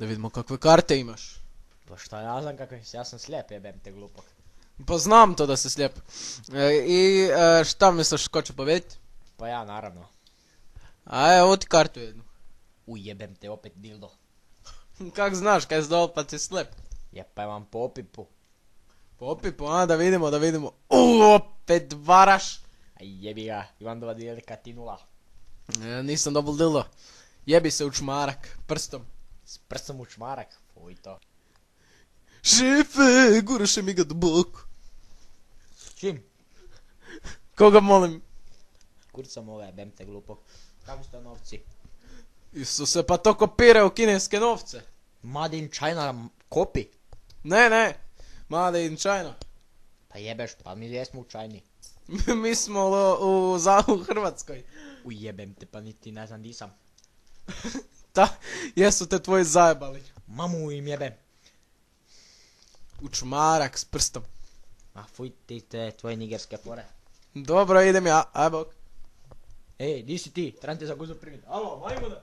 Da vidimo kakve karte imaš. Pa šta ja znam kakve, ja sam slijep, jebem te glupak. Pa znam to da si slijep. Šta misliš, ko će pobjediti? Pa ja naravno. A evo ti kartu jednu. Ujebem te opet dildo. Kak znaš, kaj si dol pa ti slijep? Je pa imam po opipu. Po opipu, a da vidimo. Opet varaš. Aj jebi ga, imam 2 dilika ti 0. Nisam dobil dildo. Jebi se u čmarak, prstom. S prstom u čmarak, fuj to. Šefe, guraše mi ga duboko. S čim? Koga molim? Kurca moga jebem te glupak. Kako su to novci? Isuse, pa to kopira u kineske novce. Made in China kopi. Ne, Made in China. Pa jebeš, pa mi jesmo u Chini. Mi smo u Hrvatskoj. Ujebem te, pa niti ne znam di sam. Jesu te tvoji zajebali. Mamu im jebem. U čmarak s prstom. Ma fuj ti te tvoje nigerske fore. Dobro, idem ja, aj bok. Ej, di si ti? Trebam te za guzu primiti. Alo, majmuna!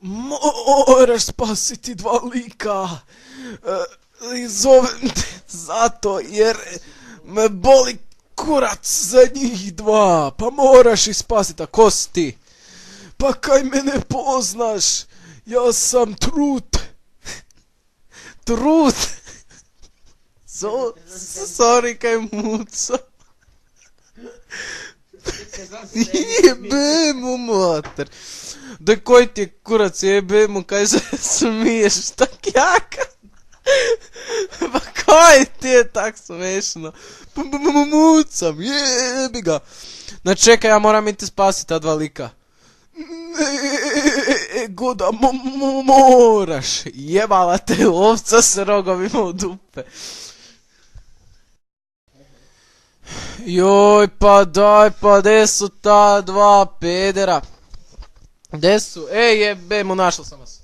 Moraš spasiti 2 lika. Zovem te zato jer me boli kurac za njih 2. Pa moraš ih spasiti, a ko si ti? Pa kaj me ne poznaš? Ja sam Trut. Trut. Sorry kaj muco. Jebe mu mater. Da koji ti je kurac, jebe mu kaj se smiješ tak jaka. Pa kaj ti je tak smešno. Mucam, jebi ga. No čekaj, ja moram iti spasiti ta 2 lika. Nego da moraš. Jebala te ovca s rogovima u dupe. Joj, pa daj, pa gdje su ta 2 pedera? Gdje su? Ej, jebem, našao sam vas.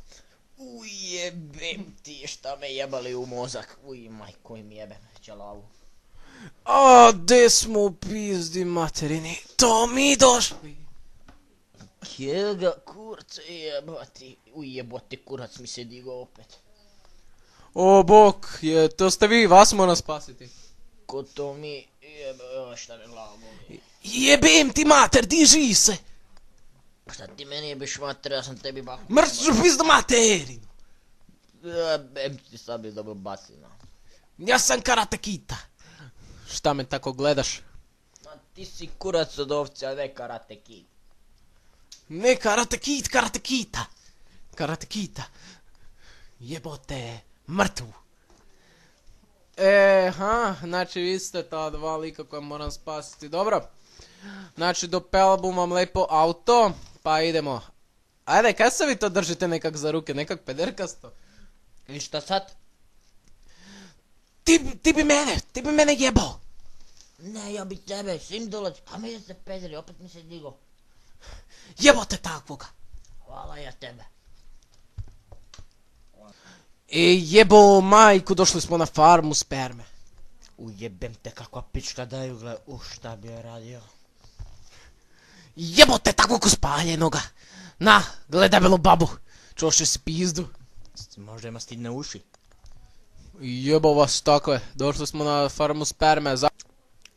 Ujebem ti, šta me jebali u mozak. Uj, majko im jebem, čelavu. A, gdje smo u pizdi materini? To mi došli. Kjega kurce jebati. Ujebote kurac mi se digo opet. O, bok, to ste vi, vas moram spasiti. Ko to mi jebe, šta me glava boli. Jebem ti mater, diži se. Šta ti meni jebeš mater, ja sam tebi baku. Mrću pizdu materinu. Jebem ti sad bi dobro bacina. Ja sam Karate Kita. Šta me tako gledaš? Ma ti si kurac od ovce, a ne Karate Kid. Ne, Karate Kid, Karate Kita. Karate Kita. Jebote, mrtvu. Znači vi ste ta 2 lika koja moram spasiti, dobro. Znači dopelabum vam lepo auto, pa idemo. Ajde, kaj se vi to držite nekak za ruke, nekak pederkasto? I šta sad? Ti bi mene jebao. Ne, ja bi tebe, svim dolazi, a mi se pederi, opet mi se digo. Jebote takvoga. Hvala ja tebe. Jebo majku, došli smo na farmu sperme. Ujebem te kakva pička daju, gle, šta bi ja radio. Jebote takvog uspaljenoga. Na, gle debelu babu. Čoše si pizdu. Možda ima stidne uši. Jebo vas takve, došli smo na farmu sperme.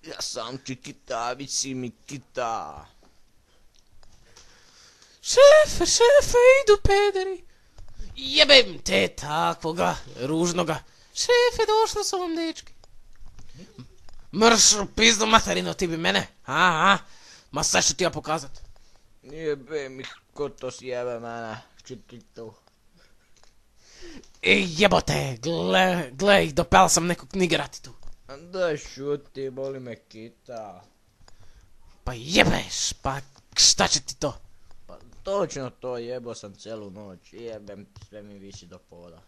Ja sam Čikita, vi si mi kita. Šefe, idu pederi. Jebem te takvoga, ružnoga. Šefe, došli su vam dečki. Mršu pizdu materinu, ti bi mene. Ma sad ću ti ja pokazat. Jebem ih, ko to sjebe mene, Čikitu. Jebote, gle, dopela sam nekog nigerati tu. Daj šuti, boli me kita. Pa jebeš, pa šta će ti to? Pa točno to, jebo sam celu noć, jebem, sve mi visi do poda.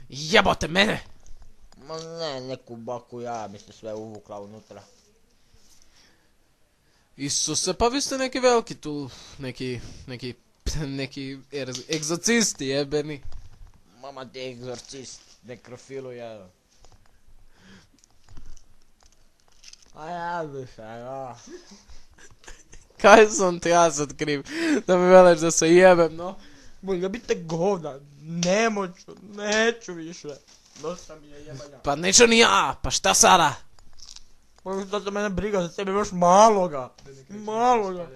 Jebote mene! Ma ne, neku baku ja mi se sve uvukla unutra. Isuse, pa vi ste neki veliki tu, neki egzorcisti jebeni. Mama ti je egzorcist, nekrofilu jedan. A ja bi se, ja. Kaj sam ti ja sad kriv, da mi veleš da se jebem, no? Bolje bite govna, nemoću, neću više. Dosta mi je jebanja. Pa neću ni ja, pa šta sada? Pa šta se mene briga za sebe, još maloga. Maloga.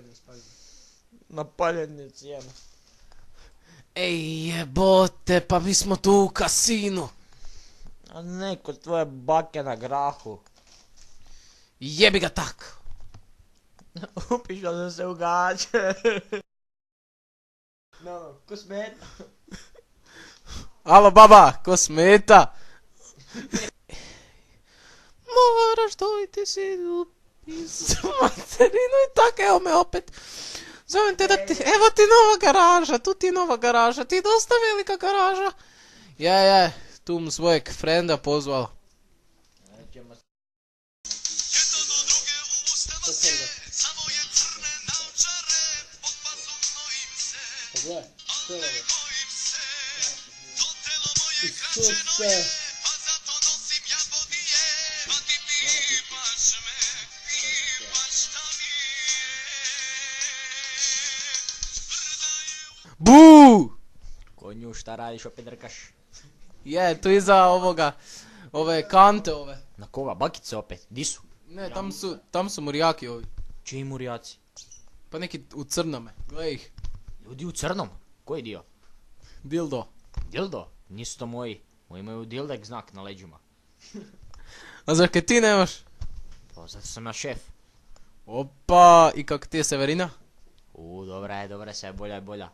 Na paljenici jeba. Ej jebote, pa mi smo tu u kasinu. A ne kod tvoje bake na grahu. Jebi ga tak. Upišao sam se u gaće. No, ko smeta? Alo baba, ko smeta? Moraš dojti si u materinu i tak, evo me opet. Zovem te da ti, evo ti nova garaža, tu ti je nova garaža, ti je dosta velika garaža. Ja, tu mu svojeg frenda pozvala. Buu! Konju, šta radiš, opet drkaš? Je, tu iza ovoga, ove kante ove. Na koga, bakice opet, di su? Ne, tam su morijaki ovi. Čiji murijaci? Pa neki u crnome, gledaj ih. Ljudi u crnom? Koji dio? Dildo. Dildo? Nisu to moji. Moji imaju dildek znak na leđima. A zar kaj ti nemaš? Pa zato sam ja šef. Opa, i kak ti je Severina? Dobra je, sve bolja je bolja.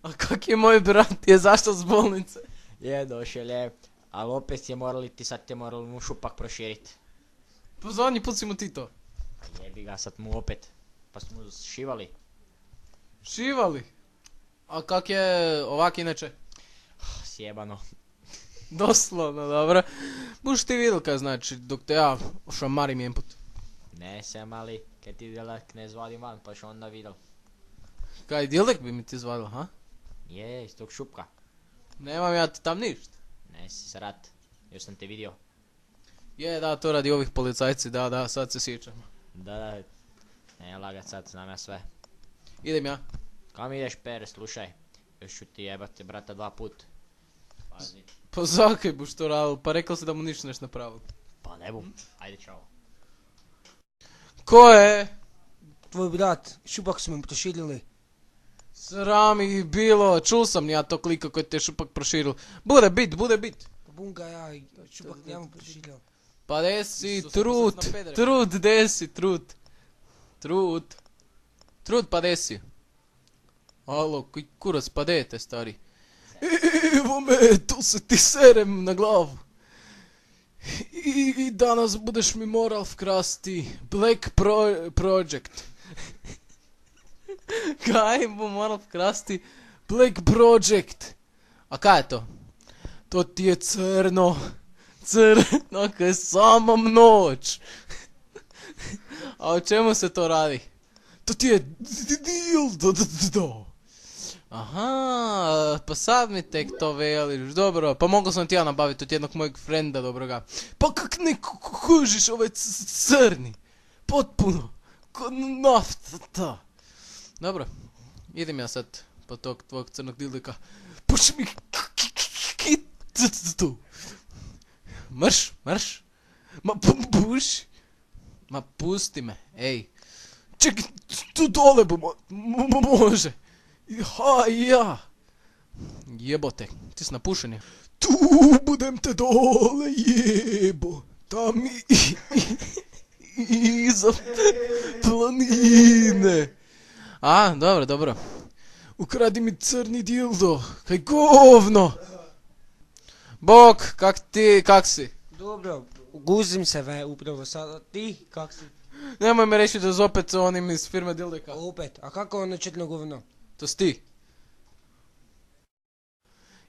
A kak je moj brat, je zašto s bolnice? Je, došel je, ali opet je morali ti, sad ti je morali mu šupak proširit. Pa zadnji put si mu ti to. Jebi ga, sad mu opet. Pa smo mu šivali. Šivali? A kak je ovak inače? Sjebano. Doslovno, dobro. Buš ti vidjel kaj znači, dok te ja šamarim jedan put. Ne sem, ali kaj ti dilek ne zvadim van, pa što onda vidjel. Kaj, dildek bi mi ti zvadil, ha? Je, iz tog šupka. Nemam ja ti tam ništa. Ne si srat, još sam te vidio. Je, da, to radi ovih policajci, da, sad se sjećam. Da, ne lagat sad, znam ja sve. Idem ja. Kam ideš, Per, slušaj. Još ću ti jebati brata 2 put. Pazi. Pa zakaj buš to radil, pa rekao si da mu ništa neš napravil. Pa ne bum, ajde čao. Ko je? Tvoj brat, šupak su mi proširili. Sram ih bilo, čul sam ja to klika koji te je šupak proširil. Bude bit. Pa bunga ja i šupak njemu proširio. Pa desi, trud, desi, trud. Trud pa desi. Alo, koji kurac pa dete, stari. Evo me, tu se ti serem na glavu. I danas budeš mi moral vkrasti Black Project. Kaj bu moral vkrasti Black Project? A kaj je to? To ti je crno, kaj sama noć. A o čemu se to radi? To ti je dildo. Aha, pa sad mi tek to veliš, dobro, pa mogao sam ti ja nabaviti od jednog mojeg frenda dobroga. Pa kak ne kužiš ovaj crni, potpuno, ko nafta. Dobro, idem ja sad po tog tvojeg crnog dildika. Puši mi tu. Marš. Ma puši. Ma pusti me, ej. Čekaj, tu dole može. Ha, ja. Jebote, ti si napušen je. Tu budem te dole jebo. Tam iza planine. A, dobro. Ukradi mi crni dildo. Kaj govno. Bok, kak si? Dobro, guzim se upravo sada. Ti, kak si? Nemoj me reći da zopet onim iz firme Dildeka. Opet, a kako ono četno govno? To si ti.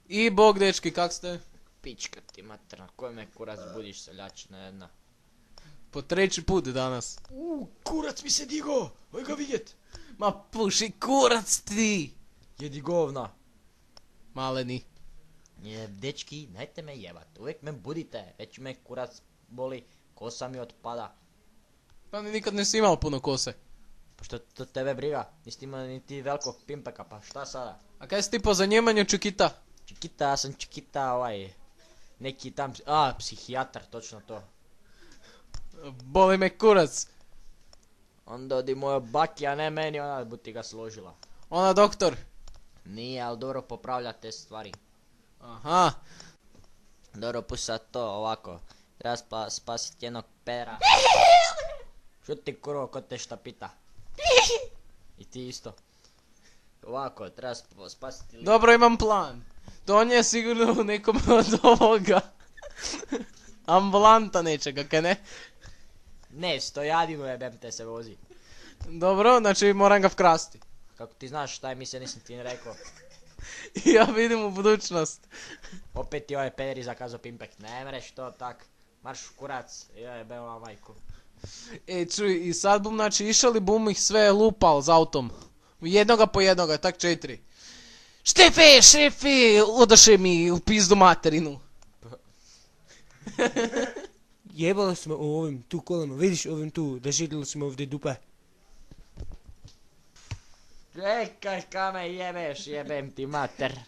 I bog, dečki, kak ste? Pička ti materna, koji me kurac budiš seljačina jedna. Po 3. put danas. Kurac mi se digo, oj ga vidjet. Ma puši kurac ti! Jedi govna. Maleni. Dečki, najte me jebat, uvijek me budite, već me kurac boli, kosa mi otpada. Pa ni nikad nisi imao puno kose. Pošto to tebe briga, nisi imao niti velikog pimpeka, pa šta sada? A kaj si ti po zanimanju Čikita? Čikita, ja sam Čikita, neki tam, psihijatar, točno to. Boli me kurac. Onda odi mojoj baki, a ne meni, ona bi ti ga složila. Ona doktor. Nije, ali dobro popravlja te stvari. Aha. Dobro, pusti sad to ovako. Treba spasiti jednog pera. Šuti kurvo, ko te šta pita. I ti isto. Ovako, treba spasiti... Dobro, imam plan. To on je sigurno u nekom od ovoga. Ambulanta nečega, kaj ne? Ne, stojadinu jebem te se vozi. Dobro, znači moram ga vkrasti. Kako ti znaš šta je misle, nisam ti ni rekao. Ja vidim u budućnost. Opet ti ovaj pederi zakazao pimpek. Ne mreš to tak. Marš u kurac, jebem vam majku. Čuj, i sad bum, znači, išali bum ih sve lupal s autom. Jednoga po jednoga, tak 4. Štefi, odaše mi u pizdu materinu. Jebali smo u ovim tu kolima, vidiš ovim tu, da židili smo ovdje dupe. Čekaj, ka me jebeš, jebem ti mater.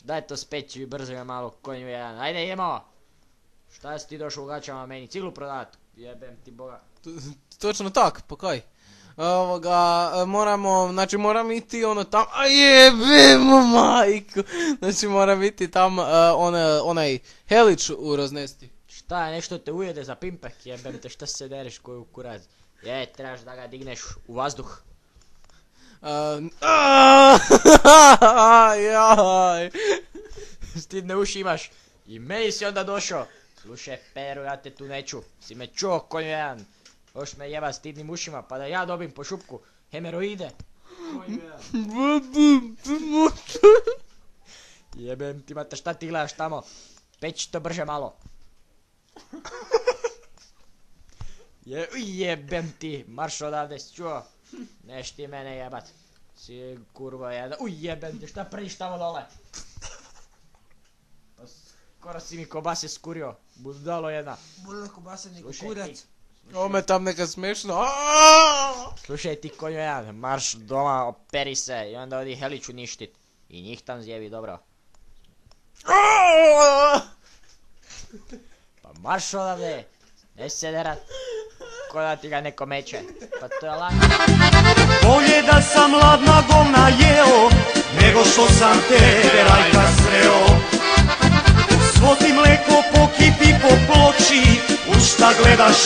Daj to speći, brzo ga malo konju jedan. Ajde, idemo. Šta si ti došao u gaćama meni, ciglu prodat? Jebem ti boga. Točno tak, pa kaj? Moram iti ono tam, a jebemo majku. Znači moram iti tam onaj helić raznesti. Šta je, nešto te ujede za pimpek, jebem te, šta se dereš koju kurac? Trebaš da ga digneš u vazduh. Jaj. Stidne uši imaš. I meni si onda došao. Slušaj, Peru, ja te tu neću. Si me čuo konju jedan. Još me jeba stidnim ušima, pa da ja dobim po šupku hemeroide. Jebem ti mate, šta ti gledaš tamo? Peći to brže malo. Jebem ti, marš odavde, si čuo? Neš ti mene jebat. Si kurva jedna. Jebem ti, šta priš tamo dole? Skoro si mi kobase skurio, budalo jedna. Bolje kobase nego kurac. Ovo me tam neka smešno. Slušaj ti konju jedan, marš doma, operi se i onda odi helić uništit. I njih tam zjevi dobro. Pa marš odavde, ne se derat. Ko da ti ga neko meće, pa to je lako. Bolje da sam ladna govna jeo, nego što sam tebe rajka sreo. Svo ti mleko po kipi po ploči, u šta gledaš